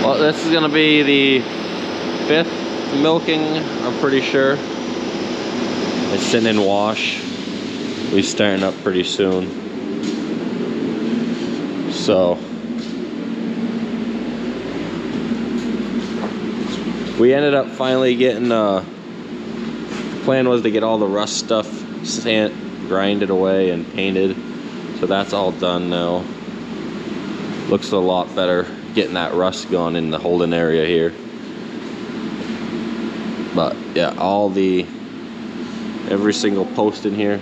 Well, this is gonna be the 5th milking, I'm pretty sure. It's sitting in wash. We're starting up pretty soon. So we ended up finally getting the plan was to get all the rust stuff grinded away and painted. So that's all done now. Looks a lot better getting that rust gone in the holding area here. But yeah, every single post in here.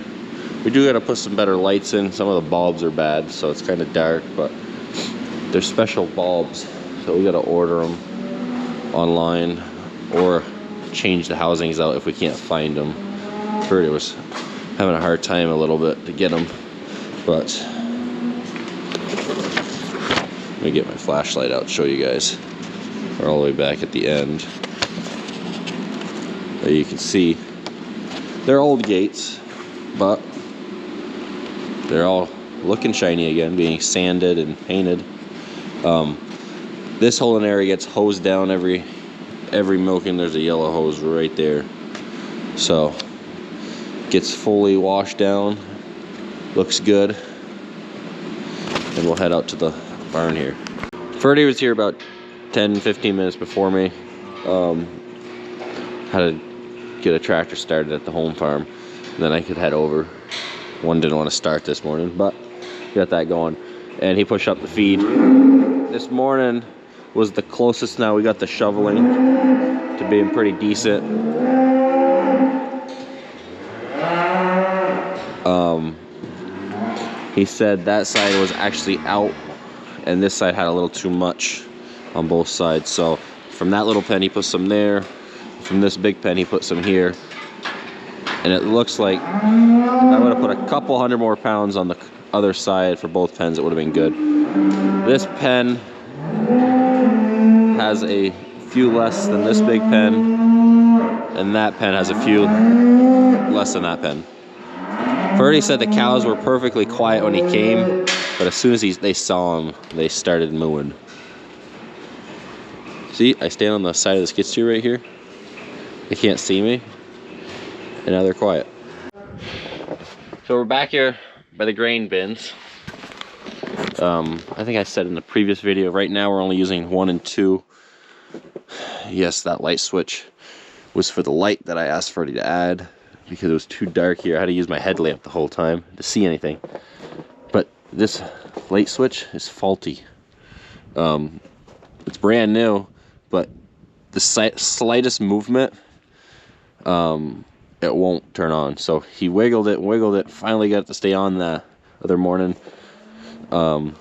We do gotta put some better lights in. Some of the bulbs are bad, so it's kind of dark, but they're special bulbs, so we gotta order them online or change the housings out if we can't find them. Ferdy was having a hard time a little bit to get them, but let me get my flashlight out and show you guys. We're all the way back at the end. There you can see they're old gates, but they're all looking shiny again, being sanded and painted. This whole area gets hosed down every milking. There's a yellow hose right there, so gets fully washed down. Looks good, and we'll head out to the barn here. Ferdy was here about 10-15 minutes before me. Had to get a tractor started at the home farm, and then I could head over. One didn't want to start this morning, but got that going, and he pushed up the feed. This morning was the closest. Now we got the shoveling to being pretty decent. He said that side was actually out and this side had a little too much on both sides. So from that little pen he put some there, from this big pen he put some here, and it looks like if I would have put a couple hundred more pounds on the other side for both pens, it would have been good. This pen has a few less than this big pen, and that pen has a few less than that pen. Ferdy said the cows were perfectly quiet when he came, but as soon as they saw him, they started mooing. See, I stand on the side of the skid steer right here. They can't see me, and now they're quiet. So we're back here by the grain bins. I think I said in the previous video, right now we're only using 1 and 2. Yes, that light switch was for the light that I asked Ferdy to add because it was too dark here. I had to use my headlamp the whole time to see anything. But this light switch is faulty. It's brand new, but the slightest movement, it won't turn on. So he wiggled it, finally got it to stay on the other morning, or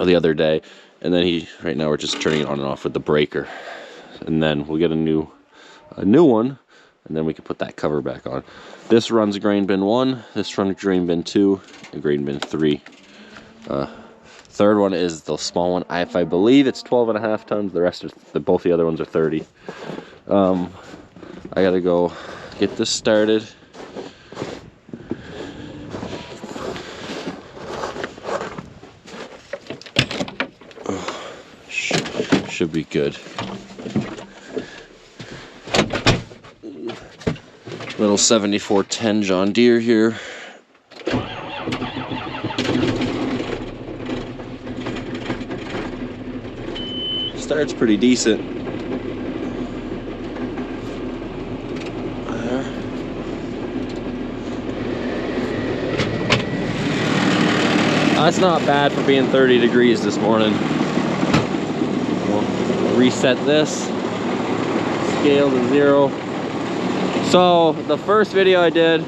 the other day, and then right now we're just turning it on and off with the breaker, and then we'll get a new one, and then we can put that cover back on. This runs grain bin 1, this runs grain bin 2, and grain bin 3. Third one is the small one. I believe it's 12.5 tons. The rest of both the other ones are 30. I gotta go get this started. Oh, should be good. Little 7410 John Deere here. Starts pretty decent. There. That's not bad for being 30 degrees this morning. We'll reset this, scale to 0. So the first video I did,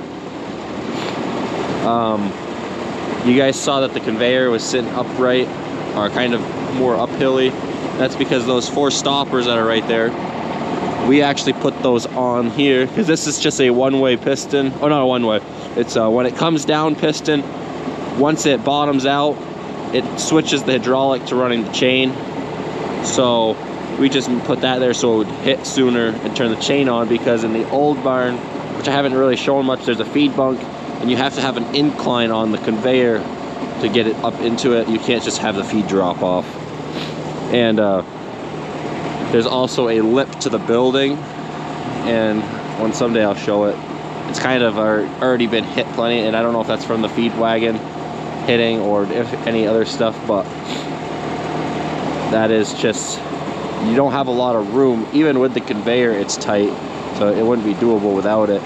you guys saw that the conveyor was sitting upright, or kind of more uphilly. That's because those 4 stoppers that are right there, we actually put those on here because this is just a one-way piston. Oh, not a one-way. It's when it comes down piston, once it bottoms out, it switches the hydraulic to running the chain. So we just put that there so it would hit sooner and turn the chain on, because in the old barn, which I haven't really shown much, there's a feed bunk and you have to have an incline on the conveyor to get it up into it. You can't just have the feed drop off. And There's also a lip to the building, and someday I'll show it. It's kind of already been hit plenty, and I don't know if that's from the feed wagon hitting or if any other stuff, but that is just, you don't have a lot of room. Even with the conveyor, it's tight, so it wouldn't be doable without it.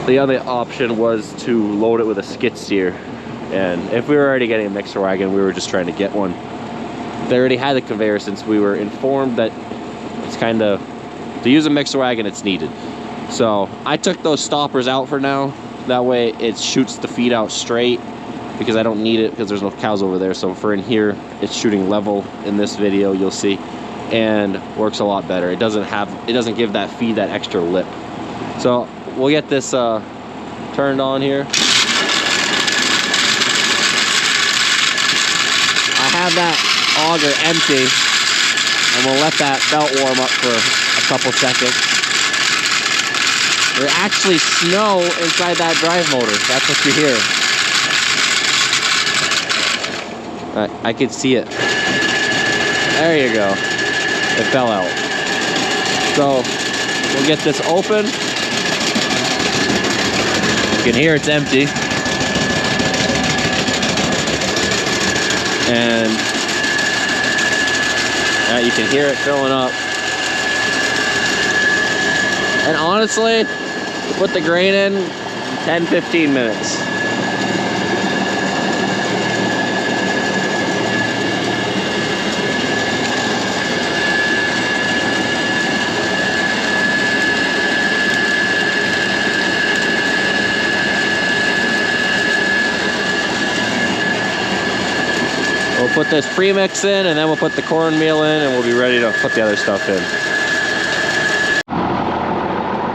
The other option was to load it with a skid steer, and if we were already getting a mixer wagon, we were just trying to get one. They already had the conveyor since we were informed that it's kind of, to use a mixer wagon, it's needed. So I took those stoppers out for now. That way it shoots the feed out straight, because I don't need it because there's no cows over there. So for in here, it's shooting level in this video, you'll see, and works a lot better. It doesn't give that feed that extra lip. So we'll get this turned on here. I have that auger empty, and we'll let that belt warm up for a couple seconds. There's actually snow inside that drive motor. That's what you hear. I could see it. There you go. It fell out. So we'll get this open. You can hear it's empty. And you can hear it filling up. And honestly, put the grain in 10-15 minutes. We'll put this premix in, and then we'll put the cornmeal in, and we'll be ready to put the other stuff in.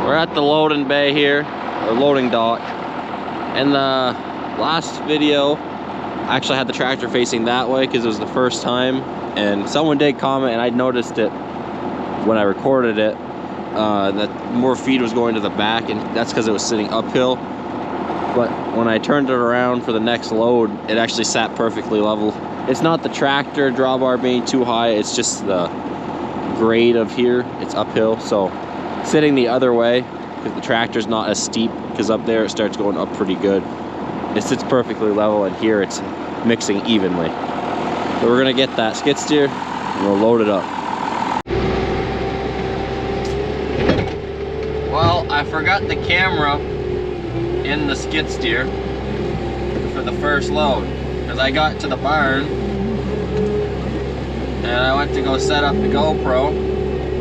We're at the loading bay here, or loading dock. In the last video, I actually had the tractor facing that way because it was the first time, and someone did comment, and I noticed it when I recorded it, that more feed was going to the back, and that's because it was sitting uphill. But when I turned it around for the next load, it actually sat perfectly level. It's not the tractor drawbar being too high, it's just the grade of here. It's uphill, so sitting the other way, because the tractor's not as steep, because up there it starts going up pretty good. It sits perfectly level, and here it's mixing evenly. So we're gonna get that skid steer, and we'll load it up. Well, I forgot the camera in the skid steer for the first load. Because I got to the barn and I went to go set up the GoPro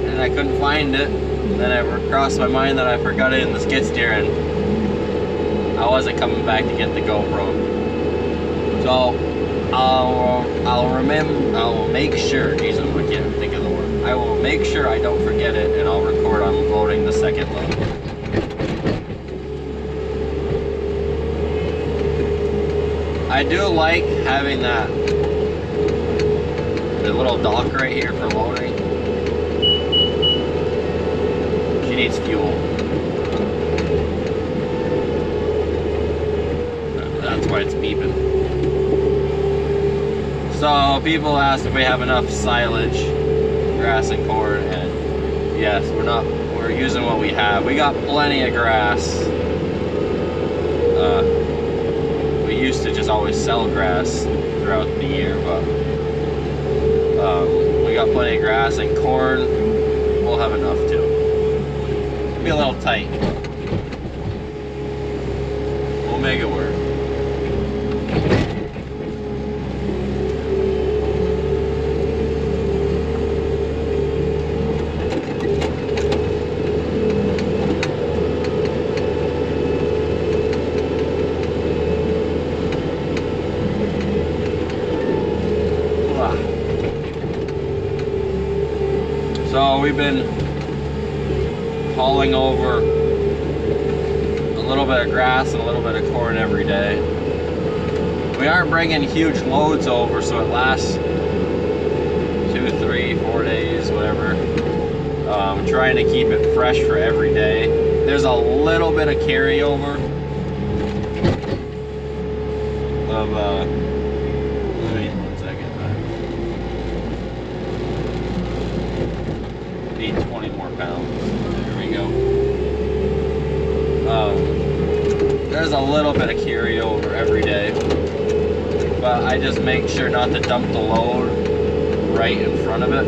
and I couldn't find it. Then it crossed my mind that I forgot it in the skid steer, and I wasn't coming back to get the GoPro. So I'll make sure, Jesus, I can't think of the word. I will make sure I don't forget it, and I'll record on loading the second load. I do like having the little dock right here for loading. She needs fuel. That's why it's beeping. So people asked if we have enough silage, grass and corn, and yes, we're using what we have. We got plenty of grass. We used to just always sell grass throughout the year, but we got plenty of grass, and corn we'll have enough too. It'll be a little tight. We'll make it work. So we've been hauling over a little bit of grass and a little bit of corn every day. We aren't bringing huge loads over, so it lasts 2, 3, 4 days, whatever. Trying to keep it fresh for every day. There's a little bit of carryover of let me 1 second. pounds. There we go. There's a little bit of carryover every day, but I just make sure not to dump the load right in front of it.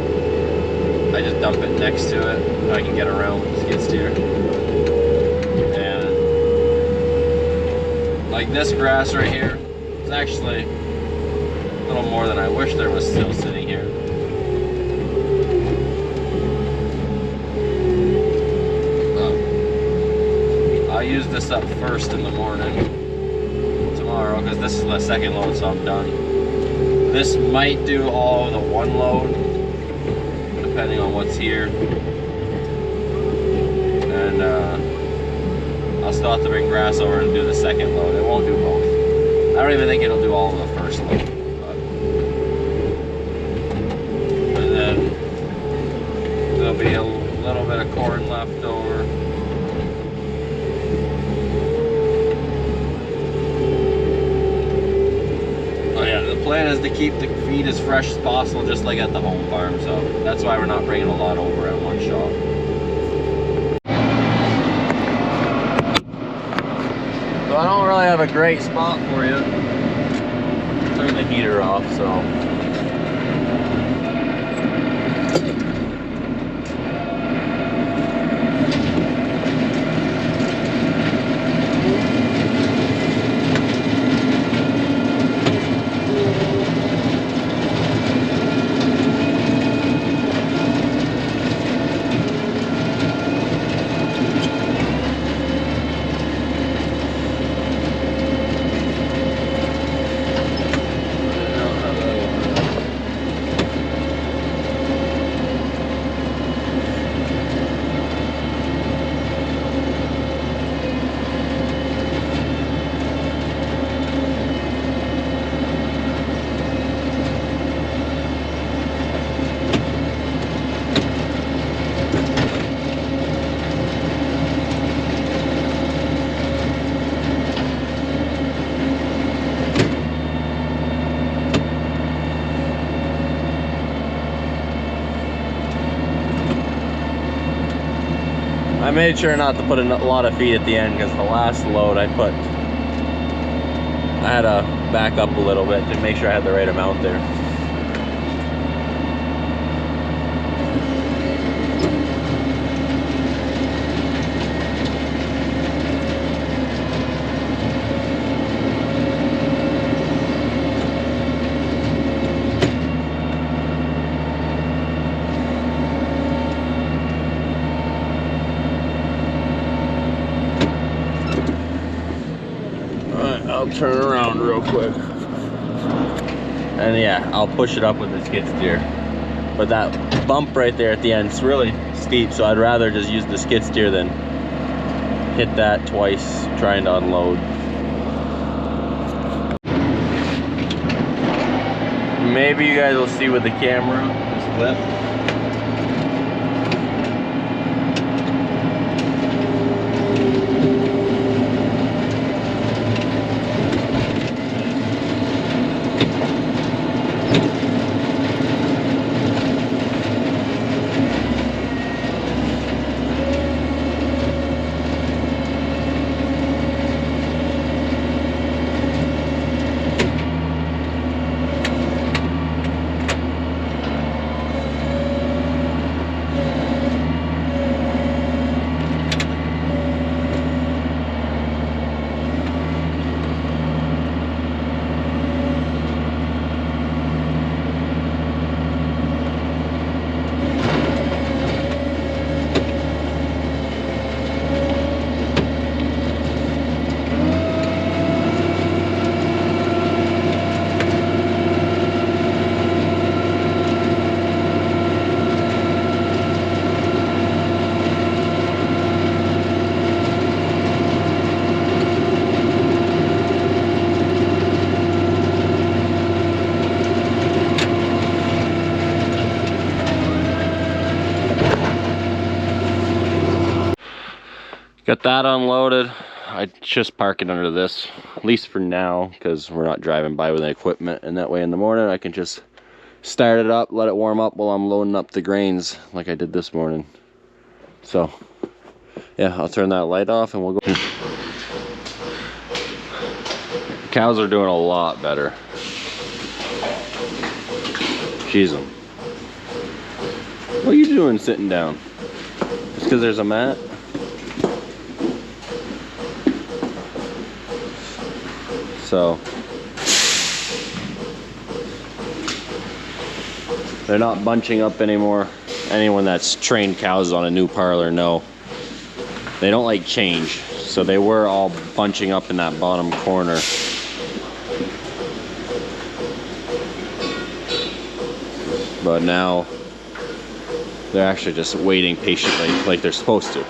I just dump it next to it so I can get around with the skid steer. And like this grass right here, it's actually a little more than I wish there was still sitting here. I'll use this up first in the morning tomorrow because this is the second load, so I'm done. This might do all the one load depending on what's here, and I'll still have to bring grass over and do the second load. It won't do both. I don't even think it'll do all of the first load. And then there'll be a little bit of corn left over. The plan is to keep the feed as fresh as possible, just like at the home farm, so that's why we're not bringing a lot over at one shot. So I don't really have a great spot for you. Turn the heater off, so. I made sure not to put a lot of feed at the end because the last load I had to back up a little bit to make sure I had the right amount there. I'll turn around real quick, and yeah, I'll push it up with the skid steer. But that bump right there at the end is really steep, so I'd rather just use the skid steer than hit that twice trying to unload. Maybe you guys will see with the camera this clip. Got that unloaded. I just park it under this, at least for now, because we're not driving by with the equipment, and that way in the morning I can just start it up, let it warm up while I'm loading up the grains like I did this morning. So yeah, I'll turn that light off and we'll go. Cows are doing a lot better. Jeez, what are you doing sitting down? Just because there's a mat? So they're not bunching up anymore. Anyone that's trained cows on a new parlor know they don't like change. So they were all bunching up in that bottom corner. But now they're actually just waiting patiently like they're supposed to.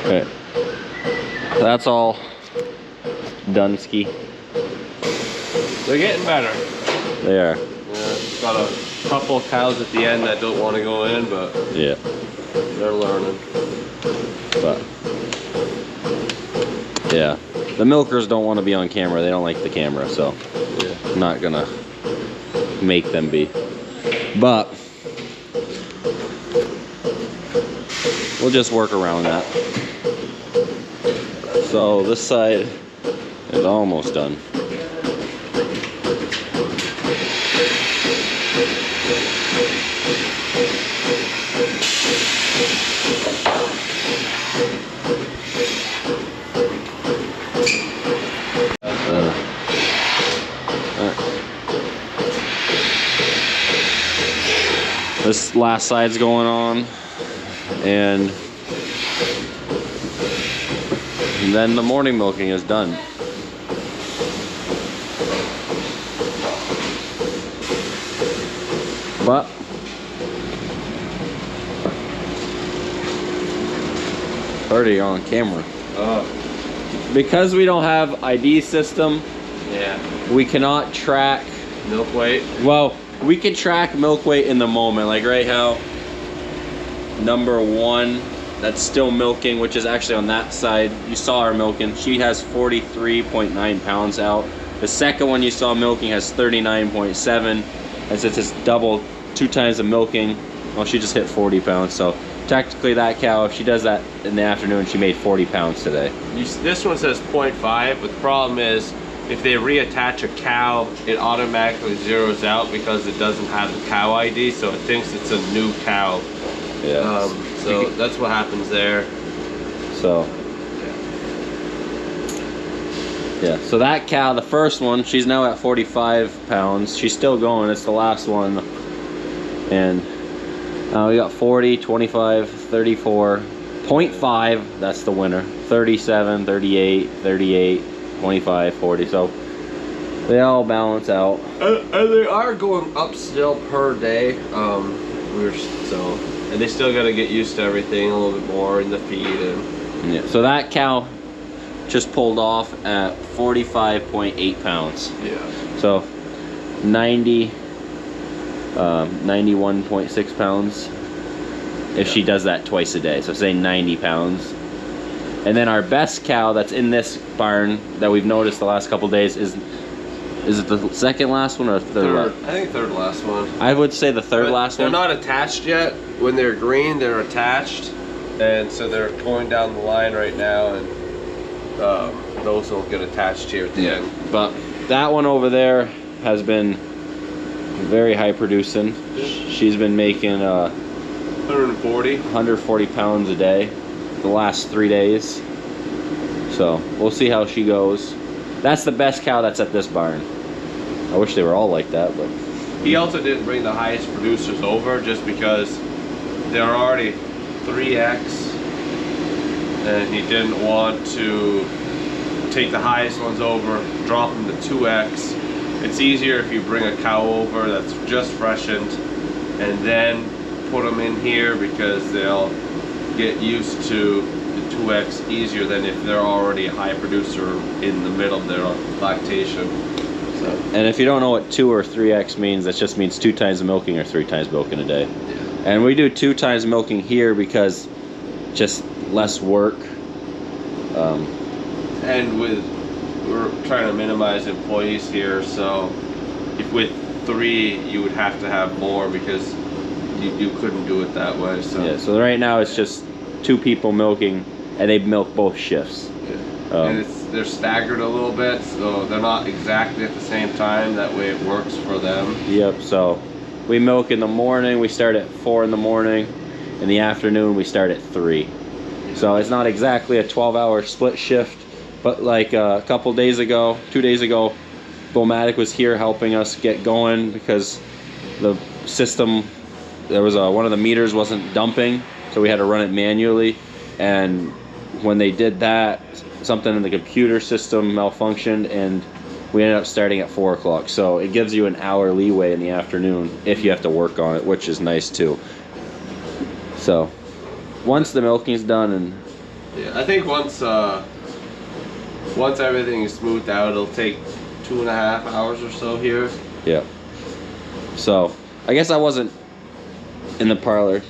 Okay, so that's all done ski. They're getting better. They are. Yeah, got a couple of cows at the end that don't want to go in, but yeah, they're learning. But yeah, the milkers don't want to be on camera. They don't like the camera, so yeah, I'm not gonna make them be. But we'll just work around that. So this side is almost done. This last side's going on, and then the morning milking is done. But already on camera. Because we don't have ID system, Yeah. we cannot track Milk weight. Well, we can track milk weight in the moment, like right how number 1 that's still milking, which is actually on that side. You saw her milking. She has 43.9 pounds out. The second one you saw milking has 39.7, and since it's double 2 times the milking, well, she just hit 40 pounds. So technically that cow, if she does that in the afternoon, she made 40 pounds today. This one says 0.5, but the problem is if they reattach a cow, it automatically zeroes out because it doesn't have the cow ID, so it thinks it's a new cow. Yeah. So that's what happens there. So yeah, so that cow, the first one, she's now at 45 pounds. She's still going, it's the last one. And we got 40, 25, 34, 0.5, that's the winner. 37, 38, 38, 25, 40, so they all balance out. And they are going up still per day. And they still got to get used to everything a little bit more in the feed. And yeah, so that cow just pulled off at 45.8 pounds. yeah. So 91.6 pounds if she does that twice a day. So say 90 pounds. And then our best cow that's in this barn that we've noticed the last couple days is it the second last one or third last? I think third last one. I would say the third last one. They're not attached yet. When they're green, they're attached, and so they're going down the line right now, and those will get attached here at the end. But that one over there has been very high producing. She's been making 140 pounds a day the last 3 days. So we'll see how she goes. That's the best cow that's at this barn. I wish they were all like that, but he also didn't bring the highest producers over just because they're already 3X, and he didn't want to take the highest ones over, drop them to 2X. It's easier if you bring a cow over that's just freshened and then put them in here, because they'll get used to the 2X easier than if they're already a high producer in the middle of their lactation. So. And if you don't know what 2 or 3X means, that just means 2 times the milking or 3 times milking a day. Yeah. And we do 2 times milking here because just less work. And with we're trying to minimize employees here, so if with 3 you would have to have more because you couldn't do it that way. So yeah, so right now it's just 2 people milking, and they milk both shifts. yeah. And they're staggered a little bit, so they're not exactly at the same time. That way it works for them. Yep, so we milk in the morning, we start at 4 in the morning. In the afternoon, we start at 3. So it's not exactly a 12-hour split shift, but like a couple days ago, 2 days ago, Bomatic was here helping us get going because the system, there was one of the meters wasn't dumping, so we had to run it manually. And when they did that, something in the computer system malfunctioned, and we ended up starting at 4 o'clock. So it gives you an hour leeway in the afternoon if you have to work on it, which is nice too. So once the milking's done, and yeah, I think once everything is smoothed out, it'll take 2.5 hours or so here. yeah. So I guess I wasn't in the parlor,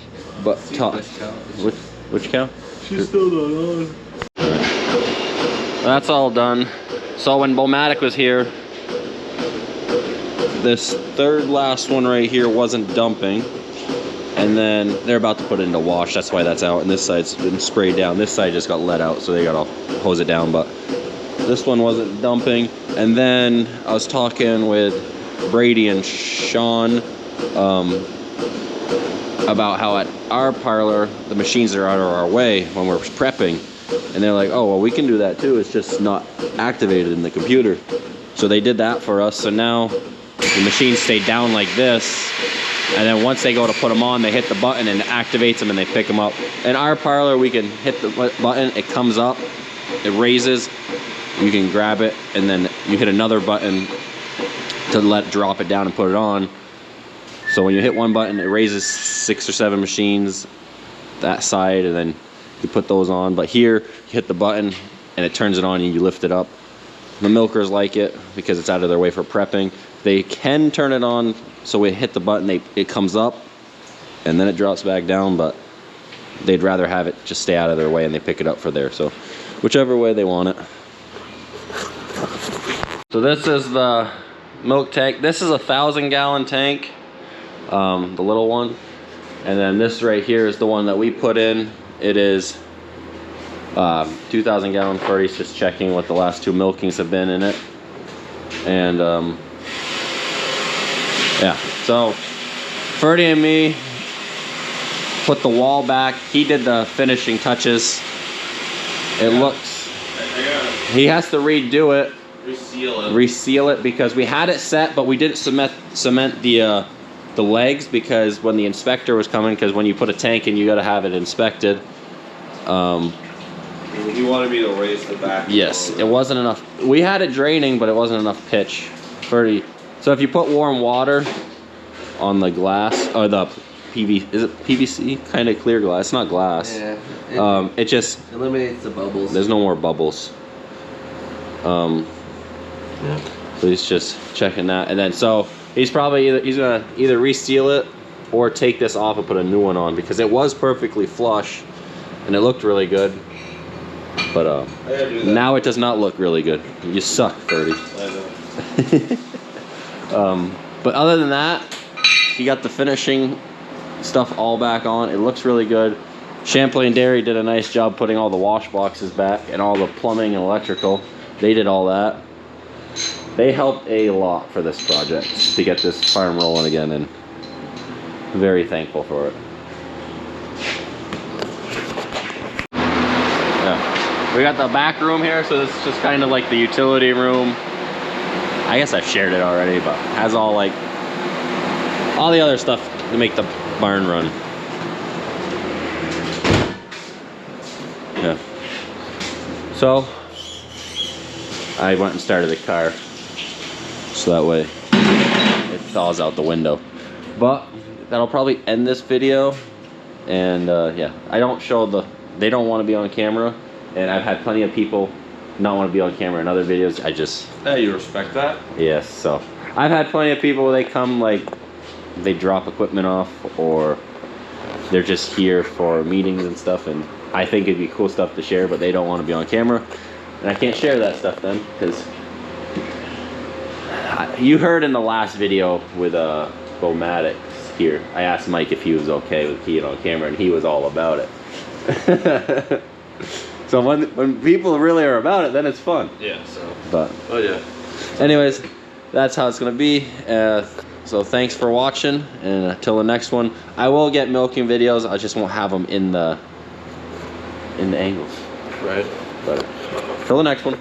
but which cow? She's still not on. That's all done. So when Bomatic was here, this third last one right here wasn't dumping. And then they're about to put it into wash. That's why that's out. And this side's been sprayed down. This side just got let out, so they gotta hose it down. But this one wasn't dumping. And then I was talking with Brady and Sean about how at our parlor, the machines are out of our way when we're prepping. And they're like, oh, well, we can do that too. It's just not activated in the computer. So they did that for us. So now the machines stay down like this. And then once they go to put them on, they hit the button and it activates them and they pick them up. In our parlor, we can hit the button, it comes up, it raises, you can grab it, and then you hit another button to drop it down and put it on. So when you hit one button, it raises 6 or 7 machines that side, and then you put those on. But here, you hit the button and it turns it on and you lift it up. The milkers like it because it's out of their way for prepping. They can turn it on, so we hit the button, it comes up, and then it drops back down, but they'd rather have it just stay out of their way and they pick it up for there. So whichever way they want it. So this is the milk tank. This is a 1,000-gallon tank, the little one. And then this right here is the one that we put in. It is 2,000-gallon Ferdy's, just checking what the last 2 milkings have been in it. And yeah, so Ferdy and me put the wall back. He did the finishing touches. It looks, he has to redo it, reseal it because we had it set, but we didn't cement the legs because when the inspector was coming, because when you put a tank in, you got to have it inspected. He wanted me to raise the back. Yes, it wasn't enough. We had it draining, but it wasn't enough pitch. Ferdy. So if you put warm water on the glass, or the PVC, is it PVC? Kind of clear glass. It's not glass. Yeah. It just eliminates the bubbles. There's no more bubbles. Yeah. So he's just checking that, and then so he's probably he's gonna either reseal it or take this off and put a new one on because it was perfectly flush, and it looked really good. But now it does not look really good. You suck, Ferdy. I know. But other than that, he got the finishing stuff all back on. It looks really good. Champlain Dairy did a nice job putting all the wash boxes back and all the plumbing and electrical. They did all that. They helped a lot for this project to get this farm rolling again, and very thankful for it. Yeah. We got the back room here, so this is just kind of like the utility room. I guess I've shared it already, but has all the other stuff to make the barn run. Yeah. So I went and started the car, so that way it thaws out the window. But that'll probably end this video. And yeah, I don't show they don't want to be on camera, and I've had plenty of people not want to be on camera in other videos. Hey, you respect that? Yes, so I've had plenty of people, they come like they drop equipment off, or they're just here for meetings and stuff, and I think it'd be cool stuff to share, but they don't want to be on camera. And I can't share that stuff then, because you heard in the last video with Bomatic here, I asked Mike if he was okay with peeing on camera, and he was all about it. So when people really are about it, then it's fun. Yeah, so. But yeah. anyways, that's how it's gonna be. So thanks for watching, and until the next one, I will get milking videos. I just won't have them in the angles. Right. But till the next one.